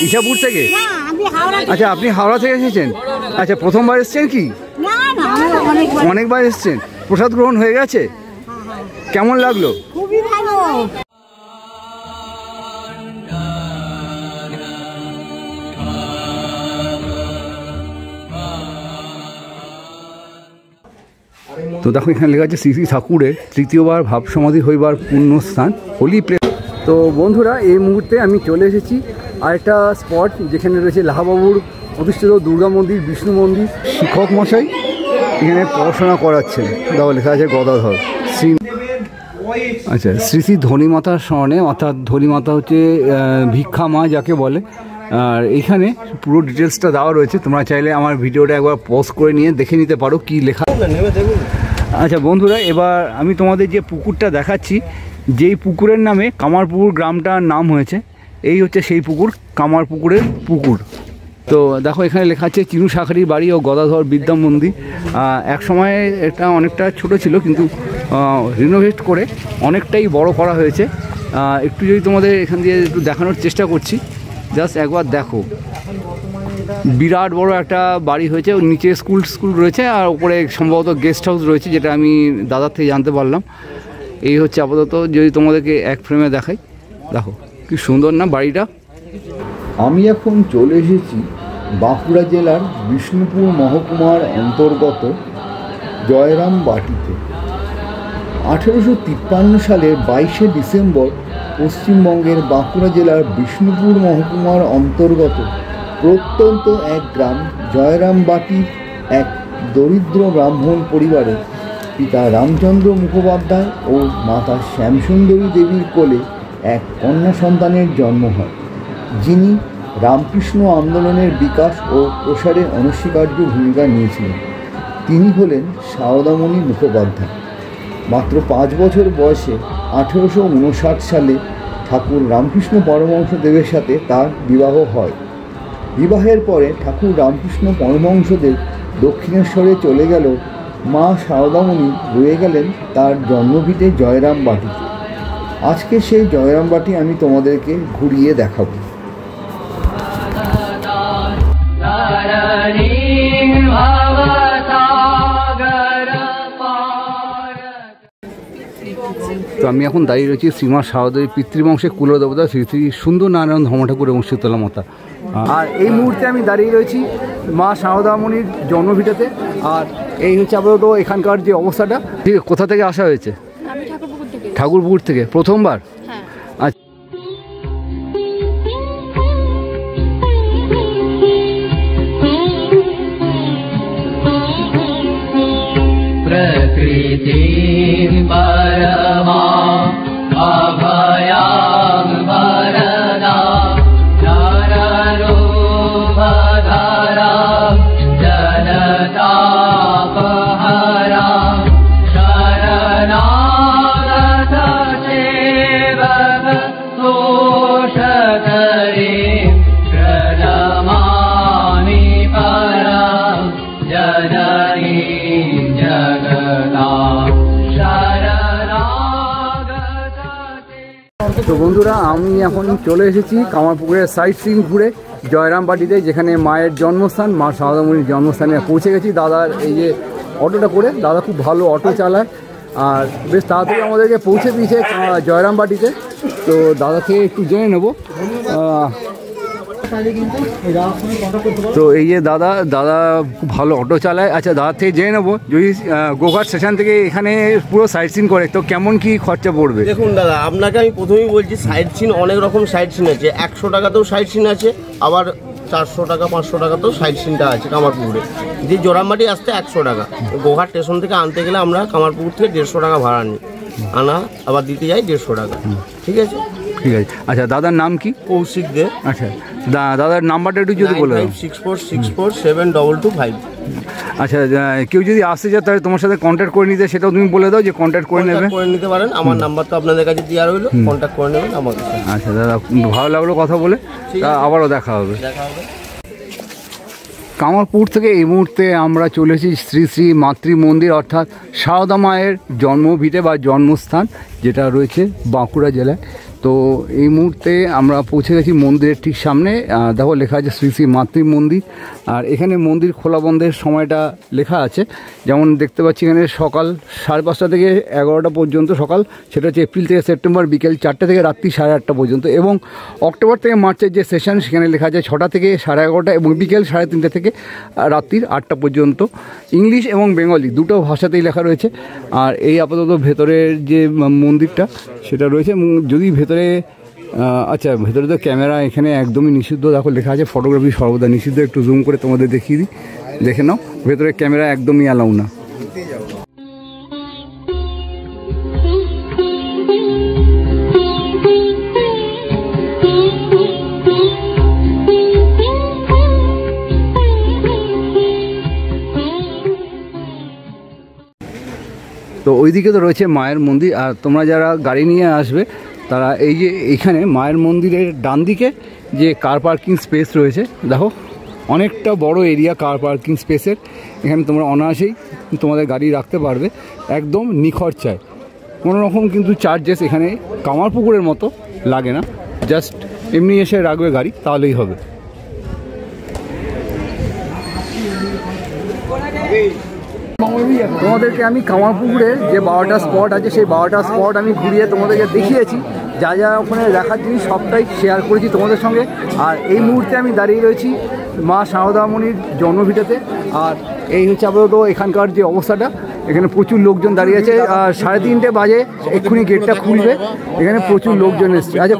ইছাপুর থেকে? আচ্ছা, আপনি হাওড়া থেকে এসেছেন? আচ্ছা, প্রথমবার এসেছেন কি? অনেকবার এসেছেন। প্রসাদ গ্রহণ হয়ে গেছে? কেমন লাগলো? খুবই ভালো। তো দেখো, এখানে লেখা আছে শ্রী শ্রী ঠাকুরের তৃতীয়বার ভাব সমাধি হইবার পুণ্যস্থান হোলি প্লেস। তো বন্ধুরা, এই মুহূর্তে আমি চলে এসেছি আরেকটা স্পট যেখানে রয়েছে লাহাবাবুর প্রতিষ্ঠিত দুর্গা মন্দির, বিষ্ণু মন্দির। শিক্ষক মশাই এখানে পড়াশোনা করাচ্ছেন। দেখো লেখা আছে গদাধর শ্রী। আচ্ছা, শ্রী শ্রী ধনীমাতার স্মরণে, অর্থাৎ ধনীমাতা হচ্ছে ভিক্ষা মা যাকে বলে। আর এখানে পুরো ডিটেলসটা দেওয়া রয়েছে, তোমরা চাইলে আমার ভিডিওটা একবার পজ করে নিয়ে দেখে নিতে পারো কি লেখা। আচ্ছা বন্ধুরা, এবার আমি তোমাদের যে পুকুরটা দেখাচ্ছি, যেই পুকুরের নামে কামারপুকুর গ্রামটার নাম হয়েছে, এই হচ্ছে সেই পুকুর, কামারপুকুরের পুকুর। তো দেখো, এখানে লেখা আছে চিনু শাখারির বাড়ি ও গদাধর বিদ্যা মন্দির। এক সময় এটা অনেকটা ছোট ছিল, কিন্তু রিনোভেট করে অনেকটাই বড় করা হয়েছে। একটু যদি তোমাদের এখান দিয়ে একটু দেখানোর চেষ্টা করছি, জাস্ট একবার দেখো। বিরাট বড় একটা বাড়ি হয়েছে, নিচে স্কুল রয়েছে, আর উপরে সম্ভবত গেস্ট হাউস রয়েছে, যেটা আমি দাদার থেকে জানতে পারলাম। এই হচ্ছে আপাতত, যদি তোমাদেরকে এক ফ্রেমে দেখাই, দেখো কি সুন্দর না বাড়িটা। আমি এখন চলে এসেছি বাঁকুড়া জেলার বিষ্ণুপুর মহকুমার অন্তর্গত জয়রাম বাটিতে। 1853 সালের 22শে ডিসেম্বর পশ্চিমবঙ্গের বাঁকুড়া জেলার বিষ্ণুপুর মহকুমার অন্তর্গত প্রত্যন্ত এক গ্রাম জয়রামবাটি এক দরিদ্র ব্রাহ্মণ পরিবারে পিতা রামচন্দ্র মুখোপাধ্যায় ও মাতা শ্যামসুন্দরী দেবীর কোলে এক কন্যা সন্তানের জন্ম হয়, যিনি রামকৃষ্ণ আন্দোলনের বিকাশ ও প্রসারে অনস্বীকার্য ভূমিকা নিয়েছিলেন। তিনি হলেন সারদামণি মুখোপাধ্যায়। মাত্র 5 বছর বয়সে 1859 সালে ঠাকুর রামকৃষ্ণ পরমহংসদেবের সাথে তার বিবাহ হয়। বিবাহের পরে ঠাকুর রামকৃষ্ণ পরমহংসদেব দক্ষিণেশ্বরে চলে গেল, মা সারদামণি রয়ে গেলেন তার জন্মভিটে জয়রামবাটিতে। আজকে সেই জয়রামবাটি আমি তোমাদেরকে ঘুরিয়ে দেখাবো। তো আমি এখন দাঁড়িয়ে রয়েছি শ্রীমা সারদার পিতৃবংশের কুলদেবতা শ্রী শ্রী সুন্দর নারায়ণ ধর্ম ঠাকুর এবং শীতলা মাতা। আর এই মুহূর্তে আমি দাঁড়িয়ে রয়েছি মা সারদামণির জন্মভিটাতে। আর এই হচ্ছে আপাতত এখানকার যে অবস্থাটা। ঠিক, কোথা থেকে আসা হয়েছে? ঠাকুরপুকুর থেকে। প্রথমবার? তো বন্ধুরা, আমি এখন চলে এসেছি কামারপুকুরের সাইট সিইং ঘুরে জয়রামবাটিতে, যেখানে মায়ের জন্মস্থান, মা সারদামণির জন্মস্থানে পৌঁছে গেছি। দাদার এই যে অটোটা করে, দাদা খুব ভালো অটো চালায় আর বেশ তাড়াতাড়ি আমাদেরকে পৌঁছে দিয়েছে জয়রামবাটিতে। তো দাদাকে একটু জেনে নেব। তো এই যে দাদা খুব ভালো অটো চালায়। আচ্ছা, দাদার থেকে জেনে নেবো, যদি গোঘাট স্টেশন থেকে এখানে পুরো সাইট সিন করে তো কেমন কি খরচা পড়বে? দেখুন দাদা, আপনাকে আমি প্রথমেই বলছি, সাইট সিন অনেক রকম সাইট সিন আছে। 100 টাকাতেও সাইট সিন আছে, আবার 400 টাকা 500 টাকাতেও সাইট সিনটা আছে কামারপুকুরে। যে জোরামবাটি আসতে 100 টাকা, গোঘাট স্টেশন থেকে আনতে গেলে আমরা কামারপুকুর থেকে 150 টাকা ভাড়া নিই, আনা আবার দিতে যাই 150 টাকা। ঠিক আছে, ঠিক আছে। আচ্ছা, দাদার নাম কি? কৌশিক দে। আচ্ছা, দাদার নাম্বারটা একটু যদি বলে দাও। 6464672225। আচ্ছা, কেউ যদি আসতে চায় তাহলে তোমার সাথে কন্ট্যাক্ট করে নিতে, সেটাও তুমি বলে দাও যে কন্ট্যাক্ট করে নেবে। করে নিতে পারেন, আমার নাম্বার তো আপনাদের কাছে দেওয়া রইলো, কন্ট্যাক্ট করে নেবেন আমার কাছে। আচ্ছা দাদা, ভালো লাগলো কথা বলে, আবারও দেখা হবে। কামারপুর থেকে এই মুহূর্তে আমরা চলে এসেছি শ্রী শ্রী মাতৃ মন্দির, অর্থাৎ সারদা মায়ের জন্মভিটে বা জন্মস্থান, যেটা রয়েছে বাঁকুড়া জেলায়। তো এই মুহূর্তে আমরা পৌঁছে গেছি মন্দিরের ঠিক সামনে। দেখো লেখা আছে শ্রী শ্রী মাতৃ মন্দির। আর এখানে মন্দির খোলা বন্ধের সময়টা লেখা আছে, যেমন দেখতে পাচ্ছি এখানে সকাল 5:30 থেকে 11টা পর্যন্ত সকাল, সেটা হচ্ছে এপ্রিল থেকে সেপ্টেম্বর, বিকেল 4টে থেকে রাত্রি 8:30 পর্যন্ত। এবং অক্টোবর থেকে মার্চের যে সেশন সেখানে লেখা আছে 6টা থেকে 11:30 এবং বিকেল 3:30 থেকে রাত্রির 8টা পর্যন্ত। ইংলিশ এবং বেঙ্গলি দুটো ভাষাতেই লেখা রয়েছে। আর এই আপাতত ভেতরের যে মন্দিরটা সেটা রয়েছে। যদি ভেতরে আচ্ছা, ভেতরে তো ক্যামেরা এখানে একদমই নিষিদ্ধ। দেখো লেখা আছে ফটোগ্রাফি সর্বদা নিষিদ্ধ। একটু জুম করে তোমাদের দেখিয়ে দিই, দেখে নাও। ভেতরে ক্যামেরা একদমই অ্যালাউ না। তো ওইদিকে তো রয়েছে মায়ের মন্দির। আর তোমরা যারা গাড়ি নিয়ে আসবে তারা এই যে এইখানে মায়ের মন্দিরের ডান দিকে যে কার পার্কিং স্পেস রয়েছে, দেখো অনেকটা বড় এরিয়া কার পার্কিং স্পেসের। এখানে তোমরা অনায়াসেই তোমাদের গাড়ি রাখতে পারবে একদম নিখরচায়। কোনো রকম কিন্তু চার্জেস এখানে কামারপুকুরের মতো লাগে না, জাস্ট এমনি এসে রাখবে গাড়ি তাহলেই হবে। তোমাদেরকে আমি কামারপুকুরের যে 12টা স্পট আছে সেই 12টা স্পট আমি ঘুরিয়ে তোমাদেরকে দেখিয়েছি। যা যা ওখানে দেখার জিনিস সবটাই শেয়ার করেছি তোমাদের সঙ্গে। আর এই মুহূর্তে আমি দাঁড়িয়ে রয়েছি মা সারদামণির জন্মভিটাতে। আর এই হচ্ছে আপাতত এখানকার যে অবস্থাটা। এখানে প্রচুর লোকজন দাঁড়িয়ে আছে। আর 3:30 বাজে, এক্ষুনি গেটটা খুলবে। এখানে প্রচুর লোকজন এসছে। আচ্ছা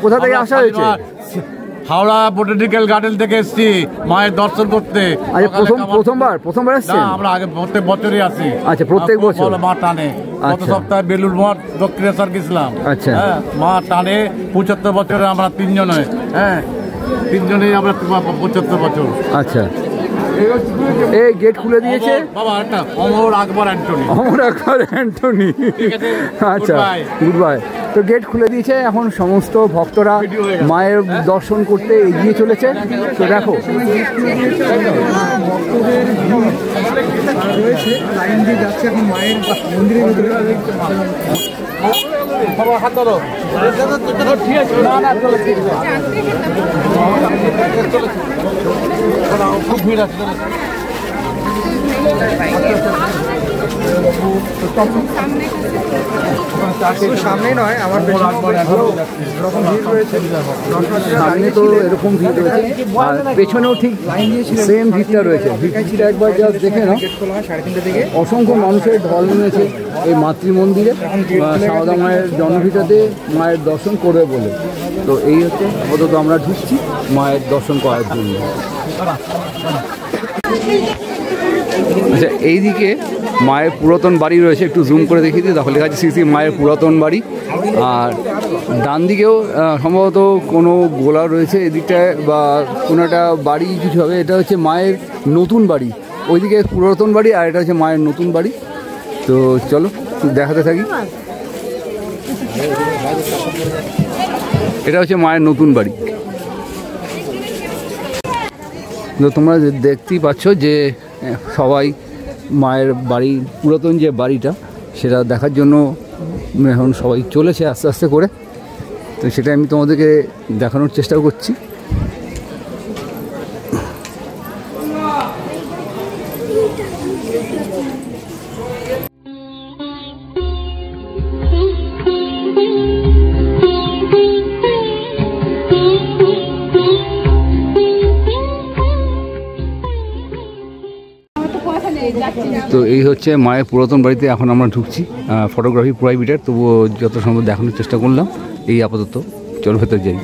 কোথা থেকে আসা হয়েছে? হাওড়া বোটানিক্যাল গার্ডেন থেকে এসেছি মায়ের দর্শন করতে। আচ্ছা প্রথমবার এসেছেন? আমরা আগে প্রত্যেক বছরই আসি। আচ্ছা প্রত্যেক বছর মা টানে। গত সপ্তাহে বেলুর মঠ দক্ষিণেশ্বর গেছিলাম। আচ্ছা মা টানে 75 বছরে আমরা 3 জন। হ্যাঁ 3 জনেই আমরা 75 বছর। আচ্ছা এই গেট খুলে দিয়েছে বাবা একটা অমর আকবর অ্যান্টনি। আচ্ছা গুড বাই। তো গেট খুলে দিয়েছে, এখন সমস্ত ভক্তরা মায়ের দর্শন করতে এগিয়ে চলেছে। তো দেখো ভক্তদের রয়েছে, লাইন দিয়ে যাচ্ছে এখন মায়ের মন্দিরের ভিতরে। খুব ভিড় আছে। সামনে নয়, আমার সামনে তো এরকম ভিড় রয়েছে, আর পেছনেও ঠিক সেম ভিড়টা রয়েছে। ভিড়টা একবার জাস্ট দেখে নাও। অসংখ্য মানুষের ঢল নেমেছে এই মাতৃ মন্দিরে সারদা মায়ের জন্মভিটাতে মায়ের দর্শন করবে বলে। তো এই হচ্ছে আপাতত আমরা ঢুকছি মায়ের দর্শন করার জন্য। আচ্ছা এইদিকে মায়ের পুরাতন বাড়ি রয়েছে, একটু জুম করে দেখিয়ে দিই। তাহলে লেখা আছে শ্রী শ্রী মায়ের পুরাতন বাড়ি। আর ডান দিকেও সম্ভবত কোনো গোলা রয়েছে এদিকটায়, বা কোনো একটা বাড়ি কিছু হবে। এটা হচ্ছে মায়ের নতুন বাড়ি, ওইদিকে পুরাতন বাড়ি, আর এটা হচ্ছে মায়ের নতুন বাড়ি। তো চলো দেখাতে থাকি। এটা হচ্ছে মায়ের নতুন বাড়ি। তো তোমরা দেখতেই পাচ্ছ যে সবাই মায়ের বাড়ি পুরাতন যে বাড়িটা সেটা দেখার জন্য এখন সবাই চলেছে আস্তে আস্তে করে। তো সেটা আমি তোমাদেরকে দেখানোর চেষ্টা করছি। তো এই হচ্ছে মায়ের পুরাতন বাড়িতে এখন আমরা ঢুকছি। ফটোগ্রাফি প্রাইভেটের, তবুও যত সম্ভব দেখানোর চেষ্টা করলাম। এই আপাতত চল ভেতর যাই।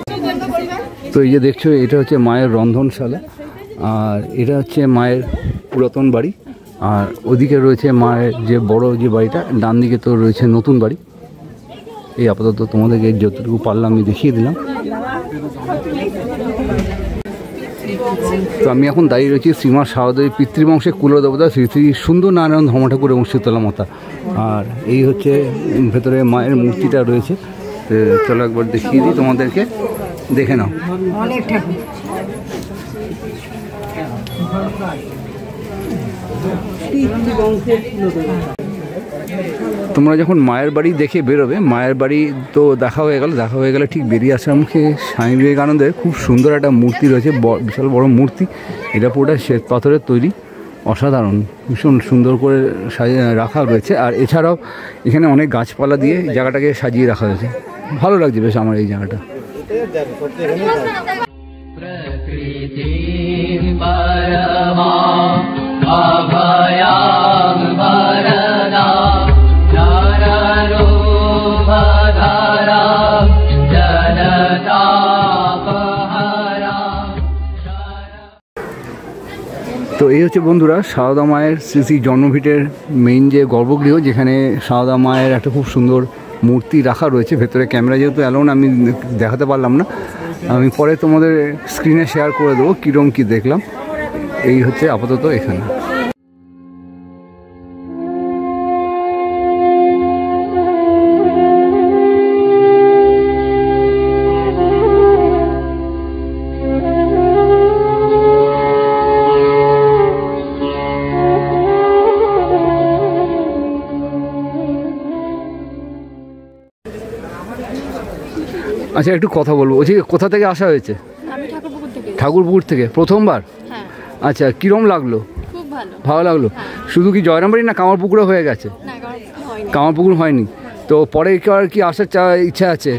তো এই যে দেখছো এটা হচ্ছে মায়ের রন্ধনশালা, আর এটা হচ্ছে মায়ের পুরাতন বাড়ি। আর ওদিকে রয়েছে মায়ের যে বড় যে বাড়িটা, ডান দিকে তো রয়েছে নতুন বাড়ি। এই আপাতত তোমাদেরকে যতটুকু পারলাম আমি দেখিয়ে দিলাম। তো আমি এখন দাঁড়িয়ে রয়েছি শ্রীমা সারদার পিতৃবংশের কুলদেবতা শ্রী শ্রী সুন্দর নারায়ণ ধর্ম ঠাকুর এবং শীতলা মাতা। আর এই হচ্ছে ভেতরে মায়ের মূর্তিটা রয়েছে। চলো একবার দেখিয়ে দিই তোমাদেরকে, দেখে নাও। তোমরা যখন মায়ের বাড়ি দেখে বেরোবে, মায়ের বাড়ি তো দেখা হয়ে গেলে ঠিক বেরিয়ে আসার মুখে স্বামী বিবেকানন্দের খুব সুন্দর একটা মূর্তি রয়েছে, বিশাল বড় মূর্তি। এটা পুরোটা শ্বেত পাথরের তৈরি, অসাধারণ, ভীষণ সুন্দর করে সাজিয়ে রাখা রয়েছে। আর এছাড়াও এখানে অনেক গাছপালা দিয়ে জায়গাটাকে সাজিয়ে রাখা হয়েছে, ভালো লাগছে বেশ আমার এই জায়গাটা। তো এই হচ্ছে বন্ধুরা সারদা মায়ের শ্রী জন্মভিটের মেইন যে গর্ভগৃহ, যেখানে সারদা মায়ের একটা খুব সুন্দর মূর্তি রাখা রয়েছে। ভেতরে ক্যামেরা যেহেতু অ্যালাউড আমি দেখাতে পারলাম না, আমি পরে তোমাদের স্ক্রিনে শেয়ার করে দেবো কীরকম কী দেখলাম। এই হচ্ছে আপাতত এখানে। আচ্ছা, একটু কথা বলবো, বলছি কোথা থেকে আসা হয়েছে? আমি ঠাকুরপুকুর থেকে। ঠাকুরপুকুর থেকে প্রথমবার? হ্যাঁ। আচ্ছা, কীরকম লাগলো? খুব ভালো। ভালো লাগলো? শুধু কি জয়রামবাড়ি না কামারপুকুরে হয়ে গেছে? না, হয়নি। কামারপুকুর হয়নি। তো পরে কি আসার ইচ্ছা আছে?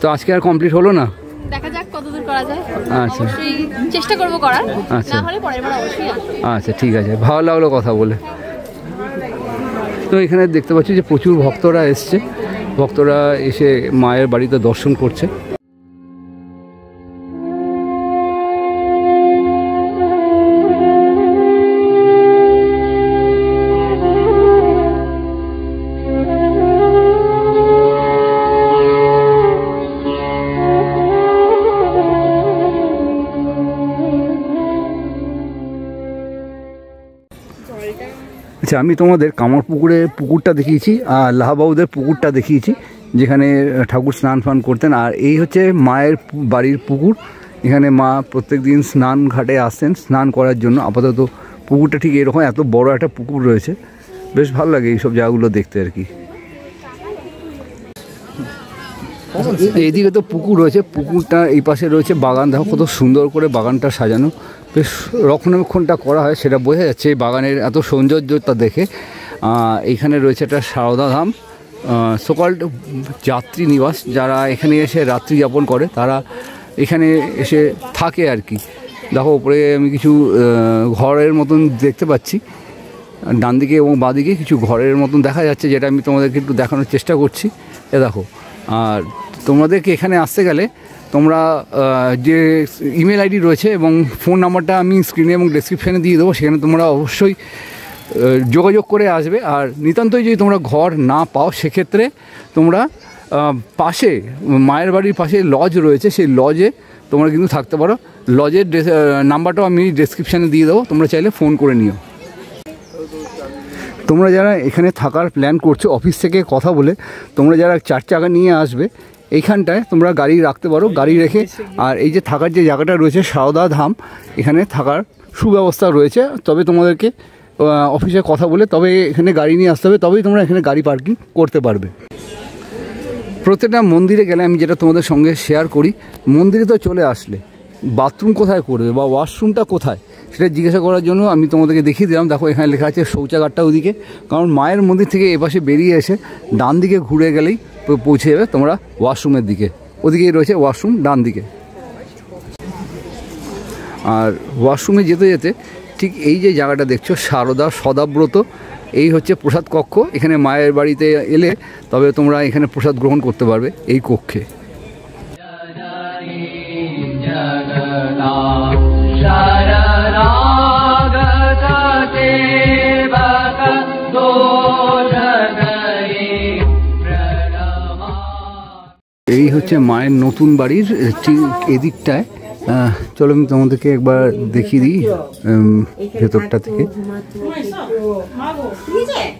তো আজকে আর কমপ্লিট হলো না? দেখা যাক কতদূর করা যায়। আচ্ছা, অবশ্যই চেষ্টা করব করার। আচ্ছা, না হলে পরের বার অবশ্যই আসবো। আচ্ছা ঠিক আছে, ভালো লাগলো কথা বলে। তো এখানে দেখতে পাচ্ছি যে প্রচুর ভক্তরা এসছে, ভক্তরা এসে মায়ের বাড়িতে দর্শন করছে। আচ্ছা, আমি তোমাদের কামারপুকুরের পুকুরটা দেখিয়েছি আর লাহাবাবুদের পুকুরটা দেখিয়েছি, যেখানে ঠাকুর স্নান ফান করতেন। আর এই হচ্ছে মায়ের বাড়ির পুকুর, এখানে মা প্রত্যেক দিন স্নান ঘাটে আসতেন স্নান করার জন্য। আপাতত পুকুরটা ঠিক এরকম এত বড় একটা পুকুর রয়েছে, বেশ ভালো লাগে এইসব জায়গাগুলো দেখতে আর কি। এইদিকে তো পুকুর রয়েছে, পুকুরটা এই পাশে রয়েছে বাগান, দেখো কত সুন্দর করে বাগানটা সাজানো, বেশ রক্ষণাবেক্ষণটা করা হয়, সেটা বোঝা যাচ্ছে এই বাগানের এত সৌন্দর্যতা দেখে। এইখানে রয়েছে একটা সারদা ধাম, সকল্ড যাত্রী নিবাস, যারা এখানে এসে রাত্রি যাপন করে তারা এখানে এসে থাকে আর কি। দেখো উপরে আমি কিছু ঘরের মতন দেখতে পাচ্ছি, ডান দিকে এবং বাঁদিকে কিছু ঘরের মতন দেখা যাচ্ছে, যেটা আমি তোমাদেরকে একটু দেখানোর চেষ্টা করছি। এ দেখো, আর তোমাদেরকে এখানে আসতে গেলে তোমরা যে ইমেল আইডি রয়েছে এবং ফোন নাম্বারটা আমি স্ক্রিনে এবং ডেসক্রিপশানে দিয়ে দেবো, সেখানে তোমরা অবশ্যই যোগাযোগ করে আসবে। আর নিতান্তই যদি তোমরা ঘর না পাও, সেক্ষেত্রে তোমরা পাশে মায়ের বাড়ির পাশে লজ রয়েছে, সেই লজে তোমরা কিন্তু থাকতে পারো। লজের নাম্বারটাও আমি ডেসক্রিপশানে দিয়ে দেবো, তোমরা চাইলে ফোন করে নিও। তোমরা যারা এখানে থাকার প্ল্যান করছো, অফিস থেকে কথা বলে তোমরা যারা 4 চাকা নিয়ে আসবে, এইখানটায় তোমরা গাড়ি রাখতে পারো, গাড়ি রেখে। আর এই যে থাকার যে জায়গাটা রয়েছে সারদা ধাম, এখানে থাকার সুব্যবস্থা রয়েছে, তবে তোমাদেরকে অফিসে কথা বলে তবে এখানে গাড়ি নিয়ে আসতে হবে, তবেই তোমরা এখানে গাড়ি পার্কিং করতে পারবে। প্রত্যেকটা মন্দিরে গেলে আমি যেটা তোমাদের সঙ্গে শেয়ার করি, মন্দিরে তো চলে আসলে বাথরুম কোথায় করবে বা ওয়াশরুমটা কোথায়, সেটা জিজ্ঞাসা করার জন্য আমি তোমাদেরকে দেখিয়ে দিলাম। দেখো এখানে লেখা আছে শৌচাগারটা ওদিকে, কারণ মায়ের মন্দির থেকে এপাশে বেরিয়ে এসে ডান দিকে ঘুরে গেলেই পৌঁছে যাবে তোমরা ওয়াশরুমের দিকে, ওদিকেই রয়েছে ওয়াশরুম ডান দিকে। আর ওয়াশরুমে যেতে যেতে ঠিক এই যে জায়গাটা দেখছো সারদা সদাব্রত, এই হচ্ছে প্রসাদ কক্ষ। এখানে মায়ের বাড়িতে এলে তবে তোমরা এখানে প্রসাদ গ্রহণ করতে পারবে এই কক্ষে। এই হচ্ছে মায়ের নতুন বাড়ির ঠিক এদিকটায়। চলো আমি তোমাদেরকে একবার দেখিয়ে দিই ভেতরটা থেকে।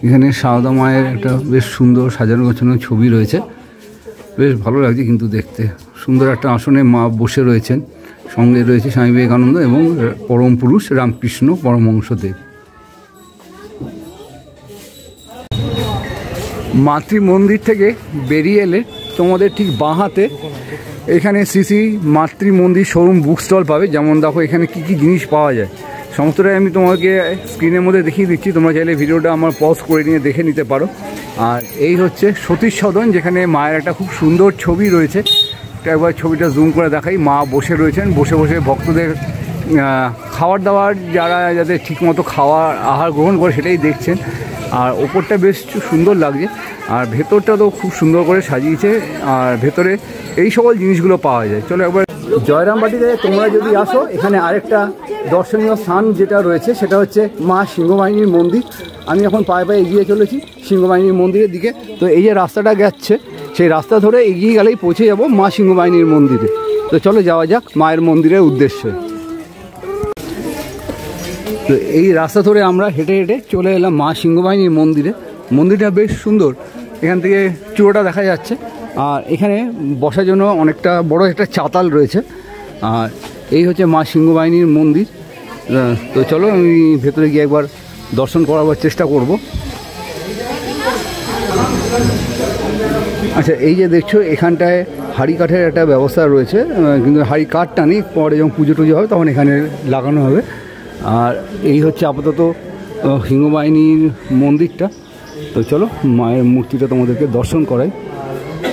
এখানে সারদা মায়ের একটা বেশ সুন্দর সাজানো গোছানো ছবি রয়েছে, বেশ ভালো লাগছে কিন্তু দেখতে। সুন্দর একটা আসনে মা বসে রয়েছেন, সঙ্গে রয়েছে স্বামী বিবেকানন্দ এবং পরম পুরুষ রামকৃষ্ণ পরমহংসদেব। মাতৃ মন্দির থেকে বেরিয়ে এলে তোমাদের ঠিক বাঁ হাতে এখানে শ্রী মাতৃ মন্দির শোরুম বুক স্টল পাবে। যেমন দেখো এখানে কি কি জিনিস পাওয়া যায় সমস্তটাই আমি তোমাকে স্ক্রিনের মধ্যে দেখিয়ে দিচ্ছি, তোমরা চাইলে ভিডিওটা আমার পজ করে নিয়ে দেখে নিতে পারো। আর এই হচ্ছে সতীশ সদন, যেখানে মায়ের একটা খুব সুন্দর ছবি রয়েছে। একবার ছবিটা জুম করে দেখাই। মা বসে রয়েছেন, বসে বসে ভক্তদের খাবার দাবার যাদের ঠিকমতো আহার গ্রহণ করে সেটাই দেখছেন। আর ওপরটা বেশ সুন্দর লাগছে, আর ভেতরটা তো খুব সুন্দর করে সাজিয়েছে। আর ভেতরে এই সকল জিনিসগুলো পাওয়া যায়। চলো একবার জয়রামবাটিতে তোমরা যদি আসো, এখানে আরেকটা দর্শনীয় স্থান যেটা রয়েছে সেটা হচ্ছে মা সিংহবাহিনীর মন্দির। আমি এখন পায়ে পায়ে এগিয়ে চলেছি সিংহবাহিনীর মন্দিরের দিকে। তো এই যে রাস্তাটা যাচ্ছে, সেই রাস্তা ধরে এগিয়ে গেলেই পৌঁছে যাব মা সিংহবাহিনীর মন্দিরে। তো চলো যাওয়া যাক মায়ের মন্দিরের উদ্দেশ্যে। তো এই রাস্তা ধরে আমরা হেঁটে হেঁটে চলে এলাম মা সিংহবাহিনীর মন্দিরে। মন্দিরটা বেশ সুন্দর, এখান থেকে চূড়োটা দেখা যাচ্ছে। আর এখানে বসার জন্য অনেকটা বড় একটা চাতাল রয়েছে। আর এই হচ্ছে মা সিংহবাহিনীর মন্দির। তো চলো আমি ভেতরে গিয়ে একবার দর্শন করাবার চেষ্টা করব। আচ্ছা, এই যে দেখছো এখানটায় হাঁড়ি কাঠের একটা ব্যবস্থা রয়েছে, কিন্তু হাঁড়ি কাঠটা নেই, পরে যখন পুজো টুজো হবে তখন এখানে লাগানো হবে। আর এই হচ্ছে আপাতত সিংহবাহিনীর মন্দিরটা। তো চলো মায়ের মূর্তিটা তোমাদেরকে দর্শন করাই,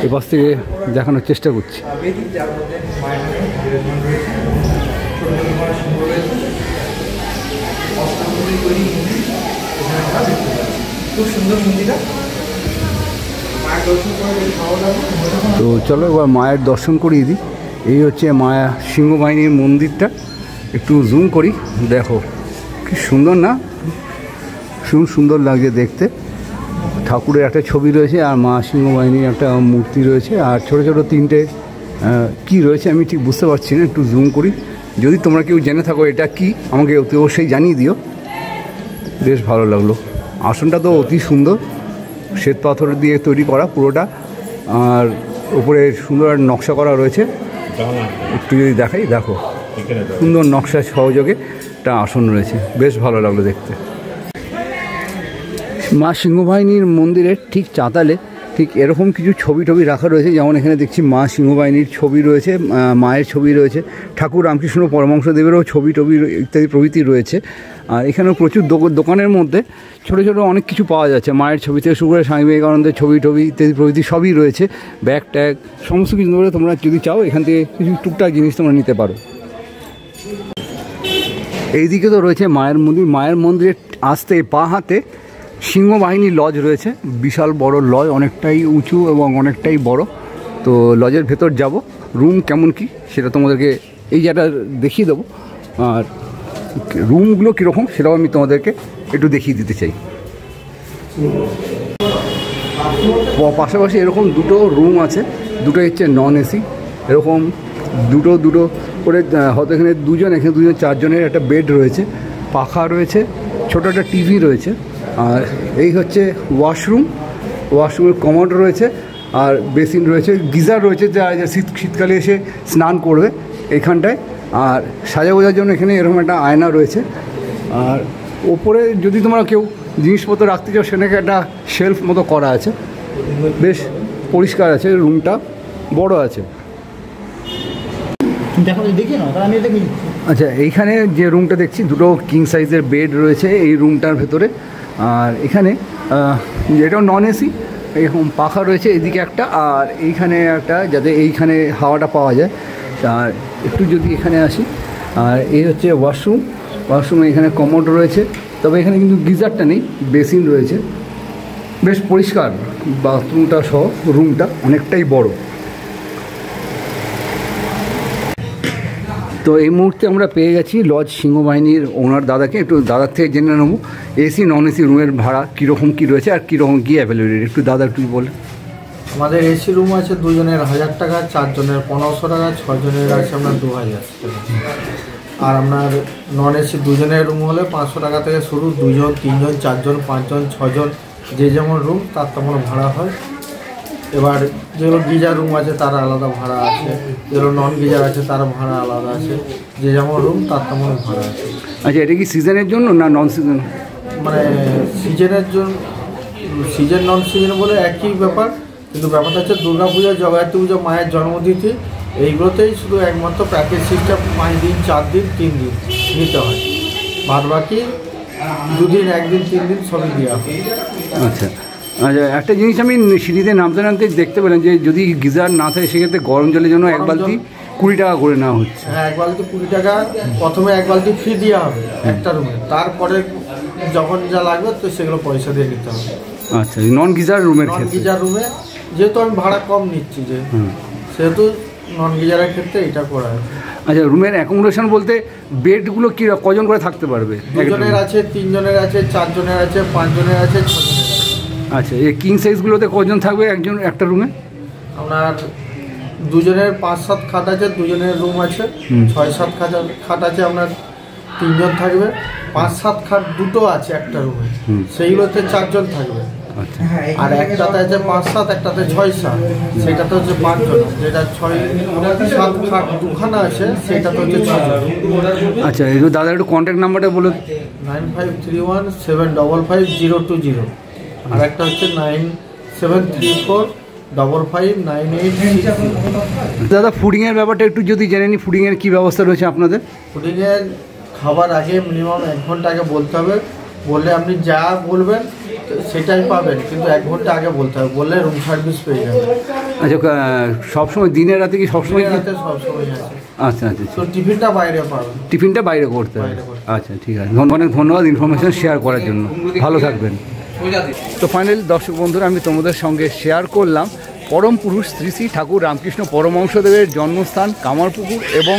এপাশ থেকে দেখানোর চেষ্টা করছি। তো চলো এবার মায়ের দর্শন করিয়ে দিই। এই হচ্ছে মায়া সিংহবাহিনীর মন্দিরটা, একটু জুম করি, দেখো কি সুন্দর না, সুন্দর লাগছে দেখতে। ঠাকুরের একটা ছবি রয়েছে আর মা সিংহবাহিনীর একটা মূর্তি রয়েছে, আর ছোট ছোট তিনটে কি রয়েছে আমি ঠিক বুঝতে পারছি না, একটু জুম করি। যদি তোমরা কেউ জেনে থাকো এটা কি আমাকে অবশ্যই জানিয়ে দিও। বেশ ভালো লাগলো। আসনটা তো অতি সুন্দর, শ্বেত পাথর দিয়ে তৈরি করা পুরোটা, আর উপরে সুন্দর নকশা করা রয়েছে। একটু যদি দেখাই, দেখো সুন্দর নকশা সহযোগে একটা আসন রয়েছে, বেশ ভালো লাগলো দেখতে। মা সিংহবাহিনীর মন্দিরের ঠিক চাতালে ঠিক এরকম কিছু ছবি রাখা রয়েছে। যেমন এখানে দেখছি মা সিংহবাহিনীর ছবি রয়েছে, মায়ের ছবি রয়েছে, ঠাকুর রামকৃষ্ণ পরমহংসদেবেরও ছবি ইত্যাদি প্রভৃতি রয়েছে। আর এখানেও প্রচুর দোকানের মধ্যে ছোটো ছোটো অনেক কিছু পাওয়া যাচ্ছে। মায়ের ছবি থেকে শুরু করে স্বামী বিবেকানন্দের ছবি ইত্যাদি প্রভৃতি সবই রয়েছে। ব্যাগ ট্যাগ সমস্ত কিছু ধরে তোমরা যদি চাও এখান থেকে কিছু টুকটাক জিনিস তোমরা নিতে পারো। এইদিকে তো রয়েছে মায়ের মন্দির। মায়ের মন্দিরে আসতে বাঁ হাতে সিংহবাহিনীর লজ রয়েছে, বিশাল বড় লজ, অনেকটাই উঁচু এবং অনেকটাই বড়। তো লজের ভেতর যাব, রুম কেমন কি সেটা তোমাদেরকে এই জায়গাটা দেখিয়ে দেবো। আর রুমগুলো কীরকম সেটাও আমি তোমাদেরকে একটু দেখিয়ে দিতে চাই। পাশাপাশি এরকম দুটো রুম আছে, দুটো হচ্ছে নন এসি, এরকম দুটো করে হয়তো এখানে দুজন চারজনের একটা বেড রয়েছে, পাখা রয়েছে, ছোটো একটা টিভি রয়েছে। আর এই হচ্ছে ওয়াশরুমের কমোড রয়েছে, আর বেসিন রয়েছে, গিজার রয়েছে যা শীতকালে এসে স্নান করবে এখানটায়। আর সাজা গোজার জন্য এখানে এরকম একটা আয়না রয়েছে। আর ওপরে যদি তোমরা কেউ জিনিসপত্র রাখতে চাও সেখানে একটা শেলফ মতো করা আছে, বেশ পরিষ্কার আছে, রুমটা বড় আছে। আচ্ছা, এইখানে যে রুমটা দেখছি দুটো কিং সাইজের বেড রয়েছে এই রুমটার ভেতরে। আর এখানে যেটাও নন এসি, এরকম পাখা রয়েছে এদিকে একটা, আর এইখানে একটা, যাতে এইখানে হাওয়াটা পাওয়া যায়। আর একটু যদি এখানে আসি, আর এই হচ্ছে ওয়াশরুমে এখানে কমোড রয়েছে, তবে এখানে কিন্তু গিজারটা নেই, বেসিন রয়েছে। বেশ পরিষ্কার বাথরুমটা সহ রুমটা অনেকটাই বড়। তো এই মুহূর্তে আমরা পেয়ে গেছি লজ সিংহবাহিনীর ওনার দাদাকে। একটু দাদার থেকে জেনে নেবো এসি নন এসি রুমের ভাড়া কীরকম কী রয়েছে আর কীরকম কী অ্যাভেলেবিলিটি। একটু দাদা একটু বলে। আমাদের এসি রুম আছে দুজনের 1000 টাকা, চারজনের 1500 টাকা, 6 জনের আছে আপনার 2000 টাকা। আর আপনার নন এসি দুজনের রুম হলে 500 টাকা থেকে শুরু, 2 জন 3 জন 4 জন 5 জন 6 জন যে যেমন রুম তার তেমন ভাড়া হয়। এবার যেগুলো গিজার রুম আছে তার আলাদা ভাড়া আছে, যেগুলো নন গিজার আছে তার ভাড়া আলাদা আছে, যে যেমন রুম তার তেমন ভাড়া আছে। আচ্ছা, এটা কি সিজনের জন্য না নন সিজন? মানে সিজনের জন্য সিজন নন সিজন বলে একই ব্যাপার, কিন্তু ব্যাপারটা হচ্ছে দুর্গা পুজো, জগদ্ধাত্রী পুজো, মায়ের জন্মতিথি, এইগুলোতেই শুধু একমাত্র প্যাকেজ সিস্টেম 5 দিন 4 দিন 3 দিন নিতে হয়, বাদ বাকি 2 দিন 1 দিন 3 দিন সবই দেওয়া হয়। আচ্ছা আচ্ছা, একটা জিনিস আমি সিঁড়িতে নামতে নামতে দেখতে পেলাম যে যদি গিজার না থাকে সেক্ষেত্রে গরম জলের জন্য 1 বালতি 20 টাকা করে নেওয়া হচ্ছে। হ্যাঁ, 1 বালতি 20 টাকা, প্রথমে 1 বালতি ফ্রি দেওয়া হবে একটা রুমে, তারপরে যখন যা লাগবে তো সেগুলো পয়সা দিয়ে নিতে হবে। আচ্ছা, নন গিজার রুমের নন ক্ষেত্রে, গিজার রুমে যেহেতু আমি ভাড়া কম নিচ্ছি যে, সেহেতু নন গিজারের ক্ষেত্রে এটা করা হয়। আচ্ছা, রুমের অ্যাকোমোডেশন বলতে বেডগুলো কি কজন করে থাকতে পারবে? 2 জনের আছে, 3 জনের আছে, 4 জনের আছে, 5 জনের আছে, 6 জনের আছে। আচ্ছা, এই কিং সাইজগুলোতে কজন থাকবে একজন একটা রুমে? আপনার 2 জনের 5-7 খাট আছে, 2 জনের রুম আছে, 6-7 খাট আছে, আপনার 3 জন থাকবে, 5-7 খাট দুটো আছে একটা রুমে, সেইগুলোতে 4 জন থাকবে। আচ্ছা, আর একটাতে আছে 5-7, একটাতে 6-7, সেটাতে হচ্ছে 5 জন, যেটা 6-7 খাট দুখানা আছে সেটাতে হচ্ছে 6 জন। আচ্ছা, এই দাদা একটু কন্ট্যাক্ট নাম্বারটা বলো। 9531755020, আর একটা হচ্ছে 9734559866। দাদা, ফুডিংয়ের ব্যাপারটা একটু যদি জেনে নিই, ফুডিংয়ের কী ব্যবস্থা রয়েছে আপনাদের? ফুডিংয়ের খাবার আগে মিনিমাম 1 ঘন্টা আগে বলতে হবে, বললে আপনি যা বলবেন সেটাই পাবেন, কিন্তু 1 ঘন্টা আগে বলতে হবে, বললে রুম সার্ভিস পেয়ে যাবেন। আচ্ছা, সবসময় দিনের রাতে কি সবসময়? রাতে সবসময় আছে। আচ্ছা আচ্ছা, তো টিফিনটা বাইরে পাবেন। টিফিনটা বাইরে করতে হবে। আচ্ছা, ঠিক আছে, অনেক ধন্যবাদ ইনফরমেশন শেয়ার করার জন্য, ভালো থাকবেন। তো ফাইনালি দর্শক বন্ধুরা, আমি তোমাদের সঙ্গে শেয়ার করলাম পরম পুরুষ শ্রী শ্রী ঠাকুর রামকৃষ্ণ পরমহংসদেবের জন্মস্থান কামারপুকুর এবং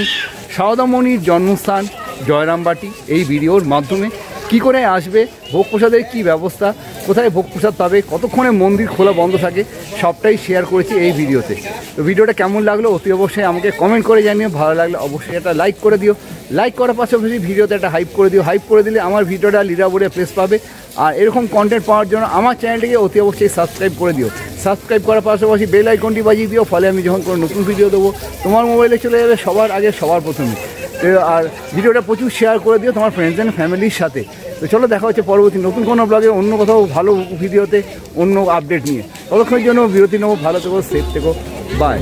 সারদামণির জন্মস্থান জয়রামবাটি। এই ভিডিওর মাধ্যমে কি করে আসবে, ভোগ প্রসাদের কী ব্যবস্থা, কোথায় ভোগ প্রসাদ পাবে, কতক্ষণে মন্দির খোলা বন্ধ থাকে, সবটাই শেয়ার করেছি এই ভিডিওতে। তো ভিডিওটা কেমন লাগলো অতি অবশ্যই আমাকে কমেন্ট করে জানিও, ভালো লাগলে অবশ্যই একটা লাইক করে দিও, লাইক করার পাশাপাশি ভিডিওতে একটা হাইপ করে দিও, হাইপ করে দিলে আমার ভিডিওটা লিডারবোর্ডে প্লেস পাবে। আর এরকম কন্টেন্ট পাওয়ার জন্য আমার চ্যানেলটিকে অতি অবশ্যই সাবস্ক্রাইব করে দিও, সাবস্ক্রাইব করার পাশাপাশি বেল আইকনটি বাজিয়ে দিও, ফলে আমি যখন কোনো নতুন ভিডিও দেবো তোমার মোবাইলে চলে যাবে সবার আগে, সবার প্রথমে। আর ভিডিওটা প্রচুর শেয়ার করে দিও তোমার ফ্রেন্ডস অ্যান্ড ফ্যামিলির সাথে। তো চলো, দেখা হচ্ছে পরবর্তী নতুন কোনো ব্লগে, অন্য কোথাও ভালো ভিডিওতে, অন্য আপডেট নিয়ে। ততক্ষণের জন্য বিরতি নেবো, ভালো থেকো, সেফ থেকো, বাই।